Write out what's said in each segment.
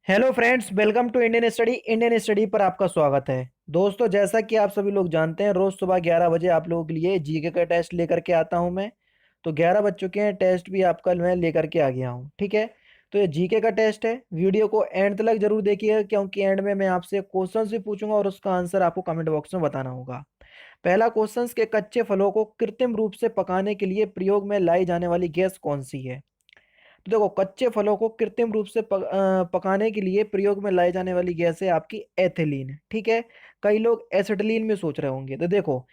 Hello friends, welcome to Indian study पर आपका स्वागत है। दोस्तों, जैसा कि आप सभी लोग जानते हैं, रोज सुबह 11 बजे आप लोगों के लिए जीके का टेस्ट लेकर के आता हूं मैं। तो 11 बज चुके हैं, टेस्ट भी आपका मैं लेकर के आ गया हूं। ठीक है। तो ये जीके का टेस्ट है। वीडियो को एंड तक जरूर देखिएगा, क्योंकि एंड में मैं आपसे क्वेश्चंस भी पूछूंगा और उसका आंसर आपको कमेंट बॉक्स में बताना होगा। पहला क्वेश्चन के कच्चे फलों को कृत्रिम रूप से पकाने के लिए प्रयोग में लाई जाने वाली गैस कौन सी है। तो देखो, कच्चे फलों को कृत्रिम रूप से पकाने के लिए प्रयोग में लाई जाने वाली गैस है आपकी एथिलीन। ठीक है। कई लोग एसिटिलीन में सोच रहे होंगे। तो देखो,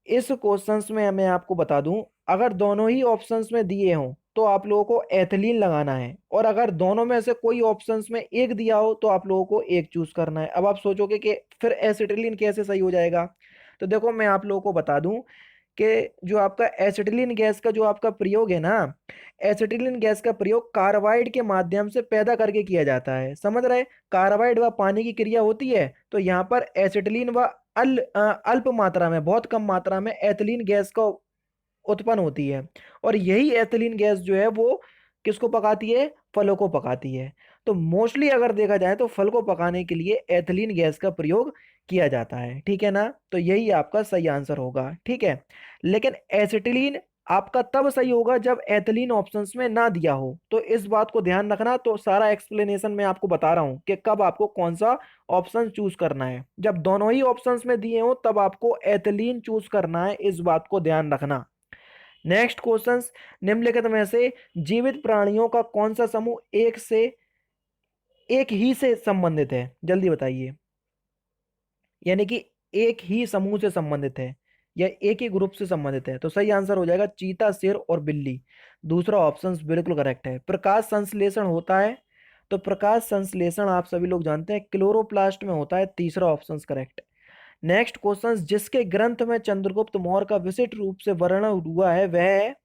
इस क्वेश्चंस में मैं आपको बता दूं, अगर दोनों ही ऑप्शंस में दिए हों तो आप लोगों को एथिलीन लगाना है, और अगर दोनों में से कोई ऑप्शंस में एक दिया हो तो आप लोगों को एक चूज करना है। अब आप सोचोगे कि फिर एसिटिलीन कैसे सही हो जाएगा। तो देखो, मैं आप लोगों को बता दूं कि जो आपका एसिटिलीन गैस का जो आपका प्रयोग है ना, एसिटिलीन गैस का प्रयोग कार्बाइड के माध्यम से पैदा करके किया जाता है। समझ रहे। कार्बाइड व पानी की क्रिया होती है, तो यहाँ पर एसिटिलीन व अल्प मात्रा में, बहुत कम मात्रा में एथिलीन गैस का उत्पन्न होती है। और यही एथिलीन गैस जो है वो किसको पकाती है? फलों को पकाती है। तो मोस्टली अगर देखा जाए तो फल को पकाने के लिए एथिलीन गैस का प्रयोग किया जाता है। ठीक है ना। तो यही आपका सही आंसर होगा। ठीक है। लेकिन एसिटिलीन आपका तब सही होगा जब एथिलीन ऑप्शंस में ना दिया हो। तो इस बात को ध्यान रखना। तो सारा एक्सप्लेनेशन मैं आपको बता रहा हूं कि कब आपको कौन सा ऑप्शन चूज करना है। जब दोनों ही ऑप्शंस में दिए हो तब आपको एथिलीन चूज करना है। इस बात को ध्यान रखना। नेक्स्ट क्वेश्चन, निम्नलिखित में से जीवित प्राणियों का कौन सा समूह एक ही से संबंधित है? जल्दी बताइए। यानी कि एक ही समूह से संबंधित है या एक ही ग्रुप से संबंधित है। तो सही आंसर हो जाएगा चीता, शेर और बिल्ली। दूसरा ऑप्शन बिल्कुल करेक्ट है। प्रकाश संश्लेषण होता है, तो प्रकाश संश्लेषण आप सभी लोग जानते हैं क्लोरोप्लास्ट में होता है। तीसरा ऑप्शन करेक्ट। नेक्स्ट क्वेश्चन, जिसके ग्रंथ में चंद्रगुप्त मौर्य का विशिष्ट रूप से वर्णन हुआ है वह है,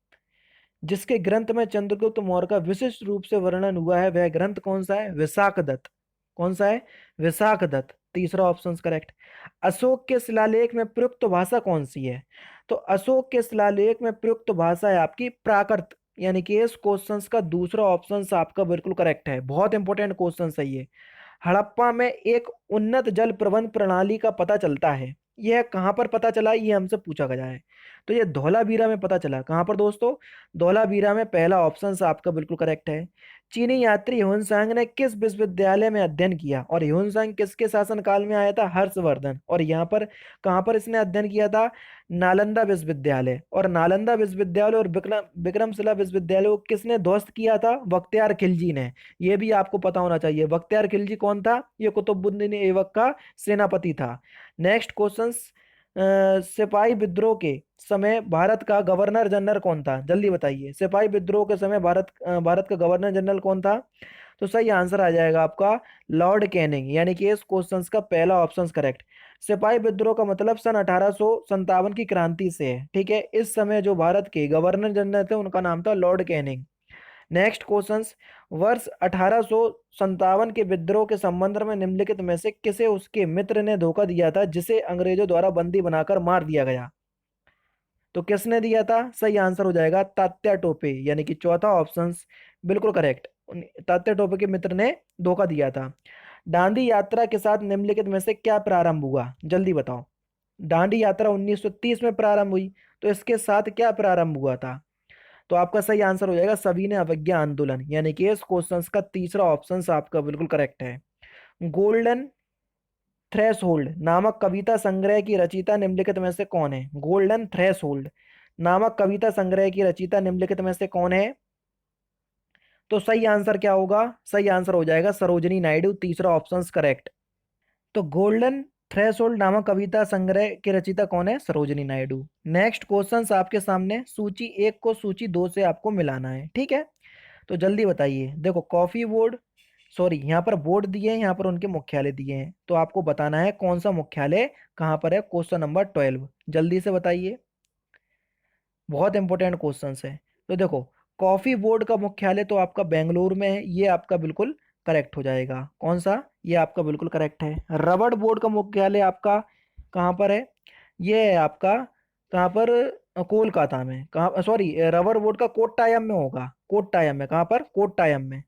जिसके ग्रंथ में चंद्रगुप्त मौर्य का विशिष्ट रूप से वर्णन हुआ है वह ग्रंथ कौन सा है? विशाखदत्त। कौन सा है? विशाखदत्त। तीसरा ऑप्शन करेक्ट। अशोक के शिलालेख में प्रयुक्त भाषा कौन सी है? तो अशोक के शिलालेख में प्रयुक्त भाषा है आपकी प्राकृत। यानी कि इस क्वेश्चन का दूसरा ऑप्शन आपका बिल्कुल करेक्ट है। बहुत इंपॉर्टेंट क्वेश्चन है ये। हड़प्पा में एक उन्नत जल प्रबंध प्रणाली का पता चलता है। यह कहाँ पर पता चला, ये हमसे पूछा गया है। तो ये धौलावीरा में पता चला। कहाँ पर दोस्तों? धौलावीरा में। पहला ऑप्शन आपका बिल्कुल करेक्ट है। चीनी यात्री ह्यूनसांग ने किस विश्वविद्यालय में अध्ययन किया? और ह्यूनसांग किसके शासनकाल में आया था? हर्षवर्धन। और यहाँ पर कहाँ पर इसने अध्ययन किया था? नालंदा विश्वविद्यालय। और नालंदा विश्वविद्यालय और विक्रमशिला विश्वविद्यालय को किसने ध्वस्त किया था? बख्तियार खिलजी ने। ये भी आपको पता होना चाहिए। बख्तियार खिलजी कौन था? ये कुतुबुद्दीन ऐबक का सेनापति था। नेक्स्ट क्वेश्चन, सिपाही विद्रोह के समय भारत का गवर्नर जनरल कौन था? जल्दी बताइए। सिपाही विद्रोह के समय भारत का गवर्नर जनरल कौन था? तो सही आंसर आ जाएगा आपका लॉर्ड कैनिंग। यानी कि इस क्वेश्चन का पहला ऑप्शन करेक्ट। सिपाही विद्रोह का मतलब सन 1857 की क्रांति से है। ठीक है। इस समय जो भारत के गवर्नर जनरल थे उनका नाम था लॉर्ड कैनिंग। नेक्स्ट क्वेश्चन, वर्ष 1857 के विद्रोह के संबंध में निम्नलिखित में से किसे उसके मित्र ने धोखा दिया था जिसे अंग्रेजों द्वारा बंदी बनाकर मार दिया गया? तो किसने दिया था? सही आंसर हो जाएगा तात्या टोपे। यानी कि चौथा ऑप्शन बिल्कुल करेक्ट। तात्या टोपे के मित्र ने धोखा दिया था। दांडी यात्रा के साथ निम्नलिखित में से क्या प्रारंभ हुआ? जल्दी बताओ। दांडी यात्रा 1930 में प्रारंभ हुई, तो इसके साथ क्या प्रारंभ हुआ था? तो आपका सही आंसर हो जाएगा सविनय अवज्ञा आंदोलन। यानी कि इस क्वेश्चन का तीसरा ऑप्शन आपका बिल्कुल करेक्ट है। गोल्डन थ्रेशोल्ड नामक कविता संग्रह की रचयिता निम्नलिखित में से कौन है? गोल्डन थ्रेशोल्ड नामक कविता संग्रह की रचयिता निम्नलिखित में से कौन है? तो सही आंसर क्या होगा? सही आंसर हो जाएगा सरोजिनी नायडू। तीसरा ऑप्शन करेक्ट। तो गोल्डन थ्रेशोल्ड नामक कविता संग्रह की रचयिता कौन है? सरोजिनी नायडू। नेक्स्ट क्वेश्चन आपके सामने, सूची एक को सूची दो से आपको मिलाना है। ठीक है। तो जल्दी बताइए। देखो, कॉफी बोर्ड, सॉरी, यहाँ पर बोर्ड दिए हैं, यहाँ पर उनके मुख्यालय दिए हैं। तो आपको बताना है कौन सा मुख्यालय कहाँ पर है। क्वेश्चन नंबर 12 जल्दी से बताइए। बहुत इंपॉर्टेंट क्वेश्चन है। तो देखो, कॉफी बोर्ड का मुख्यालय तो आपका बेंगलुरु में है। ये आपका बिल्कुल करेक्ट हो जाएगा। कौन सा? ये आपका बिल्कुल करेक्ट है। रबड़ बोर्ड का मुख्यालय आपका कहाँ पर है? ये है आपका कहाँ पर? कोलकाता में। कहाँ, सॉरी, रबड़ बोर्ड का कोट्टायम में होगा। कोट्टायम में। कहाँ पर? कोट्टायम में।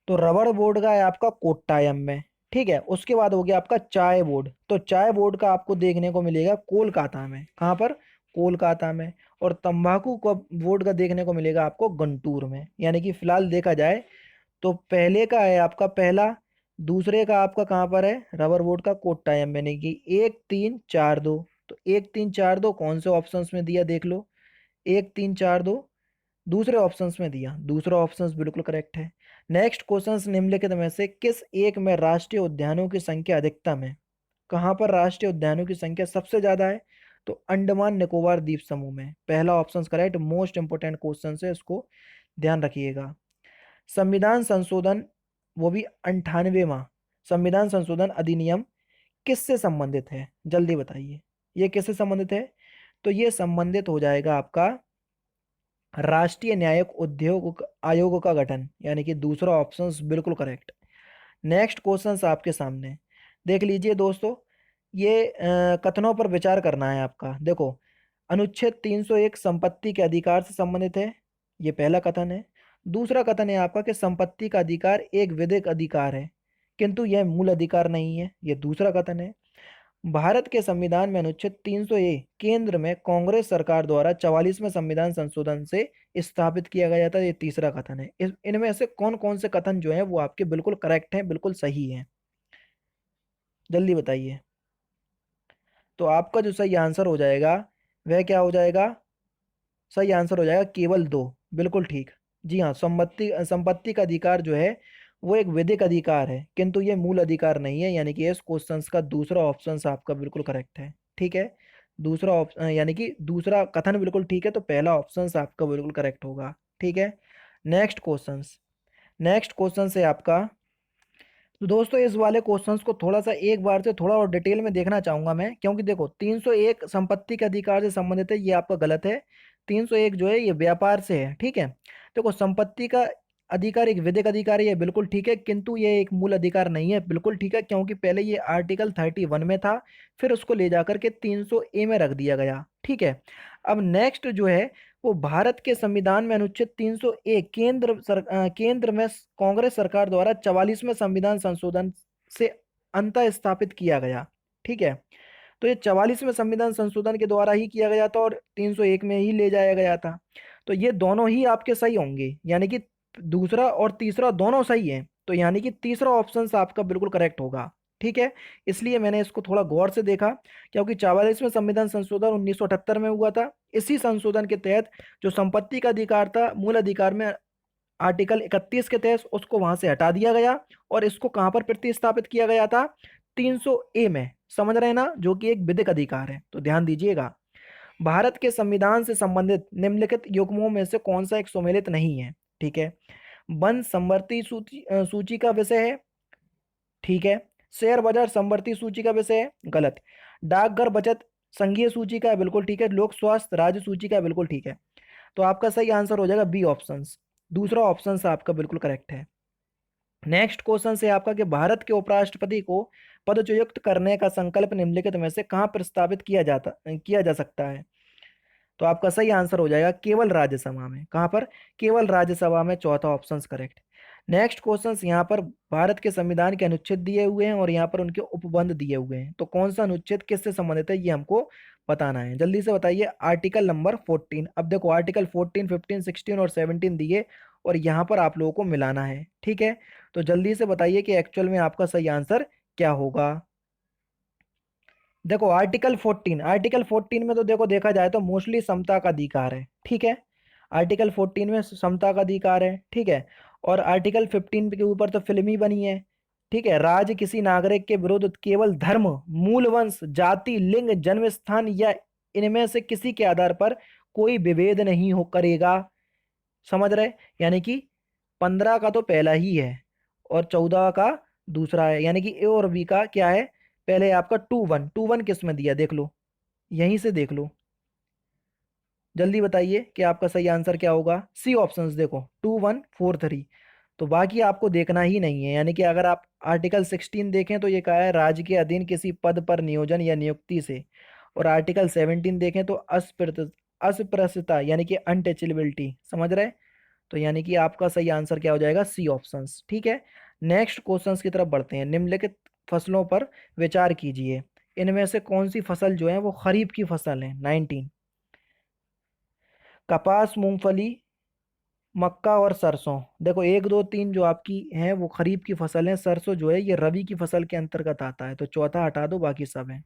तो रबर बोर्ड का है आपका कोट्टायम में। ठीक है, उसके बाद हो गया आपका चाय बोर्ड। तो चाय बोर्ड का आपको देखने को मिलेगा कोलकाता में। कहाँ पर? कोलकाता में। और तंबाकू का बोर्ड का देखने को मिलेगा आपको गुंटूर में। यानी कि फिलहाल देखा जाए तो पहले का है आपका पहला, दूसरे का आपका कहाँ पर है? रबर बोर्ड का कोट्टायम में। यानी कि 1 3 4 2। तो 1 3 4 2 कौन से ऑप्शंस में दिया देख लो। 1 3 4 2 दूसरे ऑप्शंस में दिया, दूसरा ऑप्शंस बिल्कुल करेक्ट है। नेक्स्ट क्वेश्चन, निम्नलिखित में से किस एक में राष्ट्रीय उद्यानों की संख्या अधिकतम है? कहाँ पर राष्ट्रीय उद्यानों की संख्या सबसे ज्यादा है? तो अंडमान निकोबार द्वीप समूह में। पहला option correct. Most important question है, इसको ध्यान रखिएगा। संविधान संशोधन, वो भी 98वां संविधान संशोधन अधिनियम किससे संबंधित है? जल्दी बताइए, ये किससे संबंधित है? तो ये संबंधित हो जाएगा आपका राष्ट्रीय न्यायिक उद्योग आयोग का गठन। यानी कि दूसरा ऑप्शन बिल्कुल करेक्ट। नेक्स्ट क्वेश्चन आपके सामने देख लीजिए दोस्तों। ये कथनों पर विचार करना है आपका। देखो, अनुच्छेद 301 संपत्ति के अधिकार से संबंधित है, ये पहला कथन है। दूसरा कथन है आपका कि संपत्ति का अधिकार एक विधिक अधिकार है, किंतु यह मूल अधिकार नहीं है, ये दूसरा कथन है। भारत के संविधान में अनुच्छेद 300 ए केंद्र में कांग्रेस सरकार द्वारा 44वें संविधान संशोधन से स्थापित किया गया था, ये तीसरा कथन है। इनमें से कौन कौन से कथन जो हैं वो आपके बिल्कुल करेक्ट हैं, बिल्कुल सही हैं? जल्दी बताइए। तो आपका जो सही आंसर हो जाएगा वह क्या हो जाएगा? सही आंसर हो जाएगा केवल दो। बिल्कुल ठीक। जी हाँ, संपत्ति संपत्ति का अधिकार जो है वो एक विधिक अधिकार है, किंतु ये मूल अधिकार नहीं है। यानी कि इस क्वेश्चन का दूसरा ऑप्शन आपका बिल्कुल करेक्ट है। ठीक है, दूसरा ऑप्शन यानी कि दूसरा कथन बिल्कुल ठीक है, तो पहला ऑप्शन आपका बिल्कुल करेक्ट होगा। ठीक है। नेक्स्ट क्वेश्चन, नेक्स्ट क्वेश्चन है आपका। तो दोस्तों इस वाले क्वेश्चंस को थोड़ा सा एक बार से थोड़ा और डिटेल में देखना चाहूंगा मैं, क्योंकि देखो 301 संपत्ति के अधिकार से संबंधित है, ये आपका गलत है। 301 जो है ये व्यापार से है। ठीक है, देखो संपत्ति का अधिकार एक विधिक अधिकार है, ये बिल्कुल ठीक है, किंतु ये एक मूल अधिकार नहीं है, बिल्कुल ठीक है, क्योंकि पहले ये आर्टिकल 31 में था, फिर उसको ले जाकर के 300 ए में रख दिया गया। ठीक है। अब नेक्स्ट जो है वो भारत के संविधान में अनुच्छेद 300 ए केंद्र में कांग्रेस सरकार द्वारा 44वें संविधान संशोधन से अंतः स्थापित किया गया। ठीक है, तो ये 44वें संविधान संशोधन के द्वारा ही किया गया था और 301 में ही ले जाया गया था। तो ये दोनों ही आपके सही होंगे, यानी कि दूसरा और तीसरा दोनों सही है, तो यानी कि तीसरा ऑप्शन आपका बिल्कुल करेक्ट होगा। ठीक है, इसलिए मैंने इसको थोड़ा गौर से देखा, क्योंकि 44वें संविधान संशोधन 1978 में हुआ था। इसी संशोधन के तहत जो संपत्ति का अधिकार था मूल अधिकार में आर्टिकल 31 के तहत उसको वहां से हटा दिया गया और इसको कहां पर प्रतिस्थापित किया गया था? 300 ए में। समझ रहे हैं ना, जो कि एक विधिक अधिकार है। तो ध्यान दीजिएगा, भारत के संविधान से संबंधित निम्नलिखित युग्मों में से कौन सा एक सुमेलित नहीं है? ठीक है, वन संवर्ती सूची का विषय है। ठीक है, शेयर बाजार संवर्ती सूची का विषय है, गलत। डाकघर बचत संघीय सूची का है, बिल्कुल ठीक है। लोक स्वास्थ्य राज्य सूची का है, बिल्कुल ठीक है। तो आपका सही आंसर हो जाएगा बी ऑप्शन, दूसरा ऑप्शन आपका बिल्कुल करेक्ट है। नेक्स्ट क्वेश्चन से आपका कि भारत के उपराष्ट्रपति को पदच्युत करने का संकल्प निम्नलिखित में से कहाँ प्रस्तावित किया जा सकता है? तो आपका सही आंसर हो जाएगा केवल राज्यसभा में। कहां पर? केवल राज्यसभा में, चौथा ऑप्शन करेक्ट। नेक्स्ट क्वेश्चन यहाँ पर भारत के संविधान के अनुच्छेद दिए हुए हैं और यहाँ पर उनके उपबंध दिए हुए हैं, तो कौन सा अनुच्छेद किससे संबंधित है ये हमको बताना है। जल्दी से बताइए। Article number 14। अब देखो आर्टिकल 14 15 16 और 17 दिए और यहाँ पर आप लोगों को मिलाना है। ठीक है, तो जल्दी से बताइए कि एक्चुअल में आपका सही आंसर क्या होगा। देखो आर्टिकल 14 में तो देखो देखा जाए तो मोस्टली समता का अधिकार है। ठीक है, आर्टिकल 14 में समता का अधिकार है। ठीक है, और आर्टिकल 15 के ऊपर तो फिल्म ही बनी है। ठीक है, राज्य किसी नागरिक के विरुद्ध केवल धर्म, मूल वंश, जाति, लिंग, जन्म स्थान या इनमें से किसी के आधार पर कोई विभेद नहीं हो करेगा। समझ रहे? यानी कि 15 का तो पहला ही है और 14 का दूसरा है, यानी कि ए और बी का क्या है? पहले आपका 2 1 किस में दिया देख लो, यहीं से देख लो। जल्दी बताइए कि आपका सही आंसर क्या होगा। सी ऑप्शंस देखो 2 1 4 3। तो बाकी आपको देखना ही नहीं है। यानी कि अगर आप आर्टिकल 16 देखें तो ये कहा है राज्य के अधीन किसी पद पर नियोजन या नियुक्ति से, और आर्टिकल 17 देखें तो अस्पृश्यता यानी कि अनटचेबिलिटी। समझ रहे? तो यानी कि आपका सही आंसर क्या हो जाएगा, सी ऑप्शन। ठीक है, नेक्स्ट क्वेश्चंस की तरफ बढ़ते हैं। निम्नलिखित फसलों पर विचार कीजिए, इनमें से कौन सी फसल जो है वो खरीफ की फसल है। 19, कपास, मूंगफली, मक्का और सरसों। देखो एक दो तीन जो आपकी हैं वो खरीफ की फसल है, सरसों जो है ये रबी की फसल के अंतर्गत आता है, तो चौथा हटा दो, बाकी सब है।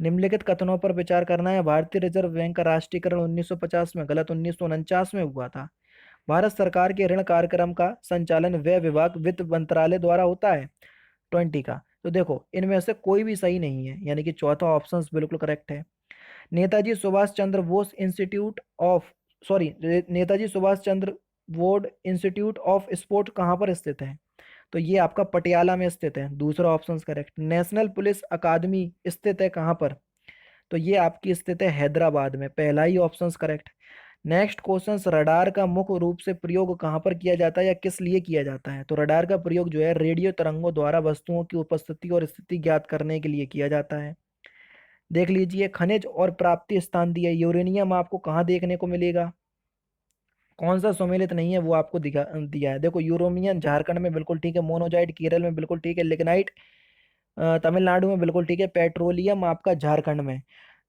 निम्नलिखित कथनों पर विचार करना है। भारतीय रिजर्व बैंक का राष्ट्रीयकरण 1950 में, गलत, 1949 में हुआ था। भारत सरकार के ऋण कार्यक्रम का संचालन व्यय विभाग वित्त मंत्रालय द्वारा होता है। 20 का। तो देखो इनमें से कोई भी सही नहीं है, यानी कि चौथा ऑप्शन बिल्कुल करेक्ट है। Netaji Subhash Chandra Bose institute of sorry Netaji Subhash Chandra board institute of sport कहाँ पर स्थित है। तो ये आपका पटियाला में स्थित है, दूसरा ऑप्शन करेक्ट। नेशनल पुलिस अकादमी स्थित है कहाँ पर, तो ये आपकी स्थित है हैदराबाद में, पहला ही option correct. Next question, radar का मुख्य रूप से प्रयोग कहाँ पर किया जाता है या किस लिए किया जाता है। तो रडार का प्रयोग जो है रेडियो तरंगों द्वारा वस्तुओं की उपस्थिति और स्थिति ज्ञात करने के लिए किया जाता है। देख लीजिए, खनिज और प्राप्ति स्थान दिया, यूरेनियम आपको कहाँ देखने को मिलेगा, कौन सा सम्मिलित नहीं है वो आपको दिया है। देखो यूरोमियन झारखंड में बिल्कुल ठीक है, मोनोजाइट केरल में बिल्कुल ठीक है, लिग्नाइट तमिलनाडु में बिल्कुल ठीक है, पेट्रोलियम आपका झारखंड में।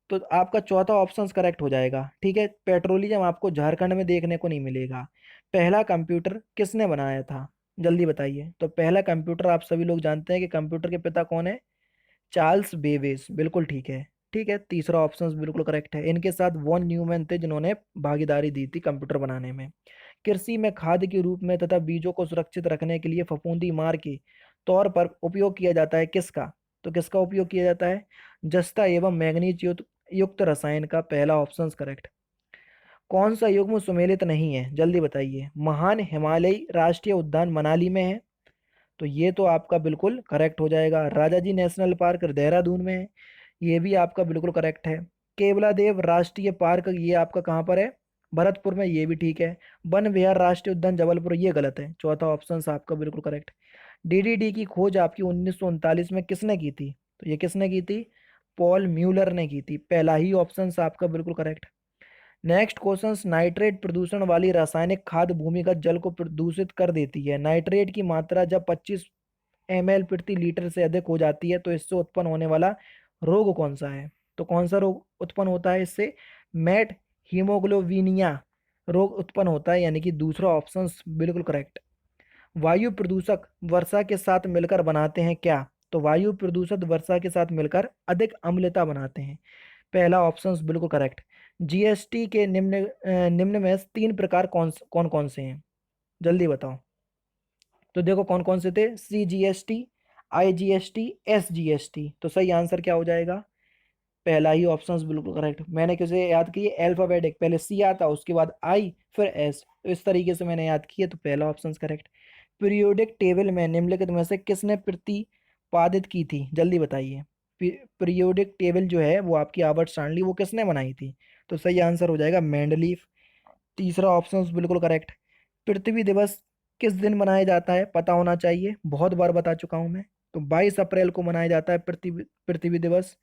तो आपका चौथा ऑप्शन करेक्ट हो जाएगा। ठीक है, पेट्रोलियम आपको झारखंड में देखने को नहीं मिलेगा। पहला कंप्यूटर किसने बनाया था, जल्दी बताइए। तो पहला कंप्यूटर आप सभी लोग जानते हैं कि कंप्यूटर के पिता कौन है, चार्ल्स बेबेज, बिल्कुल ठीक है। ठीक है, तीसरा ऑप्शन बिल्कुल करेक्ट है। इनके साथ वॉन न्यूमैन थे जिन्होंने भागीदारी दी थी कंप्यूटर बनाने में। कृषि में खाद के रूप में तथा बीजों को सुरक्षित रखने के लिए फफूंदी मार के तौर पर उपयोग किया जाता है किसका, तो किसका उपयोग किया जाता है, जस्ता एवं मैग्नीज युक्त रसायन का, पहला ऑप्शन करेक्ट। कौन सा युग्म सुमेलित नहीं है, जल्दी बताइए। महान हिमालयी राष्ट्रीय उद्यान मनाली में है, तो ये तो आपका बिल्कुल करेक्ट हो जाएगा। राजा जी नेशनल पार्क देहरादून में है, ये भी आपका बिल्कुल करेक्ट है। केवलादेव राष्ट्रीय पार्क ये आपका कहाँ पर है, भरतपुर में, ये भी ठीक है। वन विहार राष्ट्रीय उद्यान जबलपुर, ये गलत है, चौथा ऑप्शन आपका बिल्कुल करेक्ट। डीडीडी की खोज आपकी 1939 में किसने की थी, तो ये किसने की थी, पॉल म्यूलर ने की थी, पहला ही ऑप्शन आपका बिल्कुल करेक्ट। नेक्स्ट क्वेश्चन, नाइट्रेट प्रदूषण वाली रासायनिक खाद भूमिगत जल को प्रदूषित कर देती है। नाइट्रेट की मात्रा जब 25 ml प्रति लीटर से अधिक हो जाती है तो इससे उत्पन्न होने वाला रोग कौन सा है, तो कौन सा रोग उत्पन्न होता है इससे, मेट हीमोग्लोबिनिया रोग उत्पन्न होता है, यानी कि दूसरा ऑप्शन बिल्कुल करेक्ट। वायु प्रदूषक वर्षा के साथ मिलकर बनाते हैं क्या, तो वायु प्रदूषक वर्षा के साथ मिलकर अधिक अम्लता बनाते हैं, पहला ऑप्शन बिल्कुल करेक्ट। जीएसटी के निम्न में तीन प्रकार कौन कौन कौन से हैं, जल्दी बताओ। तो देखो कौन कौन से थे, CGST, IGST, SGST। तो सही आंसर क्या हो जाएगा, पहला ही ऑप्शन बिल्कुल करेक्ट। मैंने कैसे याद किए, अल्फाबेटिक, पहले C आता उसके बाद I फिर S, तो इस तरीके से मैंने याद किए, तो पहला ऑप्शन करेक्ट। पीरियोडिक टेबल में निम्नलिखित में से किसने प्रतिपादित की थी, जल्दी बताइए। पीरियोडिक टेबल जो है वो आपकी आवर्त सारणी वो किसने बनाई थी, तो सही आंसर हो जाएगा मेंडलीफ, तीसरा ऑप्शन बिल्कुल करेक्ट। पृथ्वी दिवस किस दिन मनाया जाता है, पता होना चाहिए, बहुत बार बता चुका हूं मैं। तो 22 अप्रैल को मनाया जाता है पृथ्वी पृथ्वी दिवस,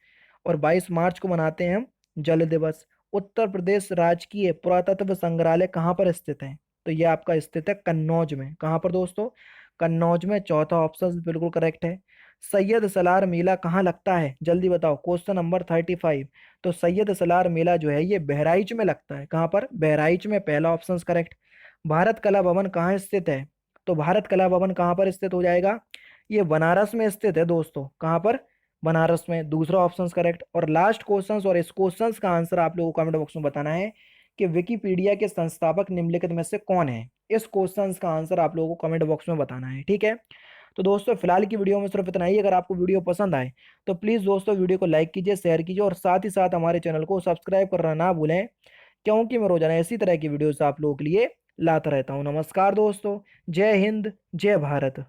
और 22 मार्च को मनाते हैं हम जल दिवस। उत्तर प्रदेश राजकीय पुरातत्व संग्रहालय कहाँ पर स्थित है, तो ये आपका स्थित है कन्नौज में, कहाँ पर दोस्तों, कन्नौज में, चौथा ऑप्शन बिल्कुल करेक्ट है। सैयद सलार मेला कहाँ लगता है, जल्दी बताओ, क्वेश्चन नंबर 35। तो सैयद सलार मेला जो है ये बहराइच में लगता है, कहाँ पर, बहराइच में, पहला ऑप्शन करेक्ट। भारत कला भवन कहाँ स्थित है, तो भारत कला भवन कहाँ पर स्थित हो जाएगा, ये बनारस में स्थित है दोस्तों, कहाँ पर, बनारस में, दूसरा ऑप्शन करेक्ट। और लास्ट क्वेश्चन, और इस क्वेश्चन का आंसर आप लोगों को कमेंट बॉक्स में बताना है कि विकिपीडिया के संस्थापक निम्नलिखित में से कौन है। इस क्वेश्चन का आंसर आप लोगों को कमेंट बॉक्स में बताना है, ठीक है। तो दोस्तों फिलहाल की वीडियो में सिर्फ इतना ही। अगर आपको वीडियो पसंद आए तो प्लीज़ दोस्तों वीडियो को लाइक कीजिए, शेयर कीजिए, और साथ ही साथ हमारे चैनल को सब्सक्राइब करना ना भूलें, क्योंकि मैं रोजाना इसी तरह की वीडियोस आप लोगों के लिए लाता रहता हूँ। नमस्कार दोस्तों, जय हिंद, जय भारत।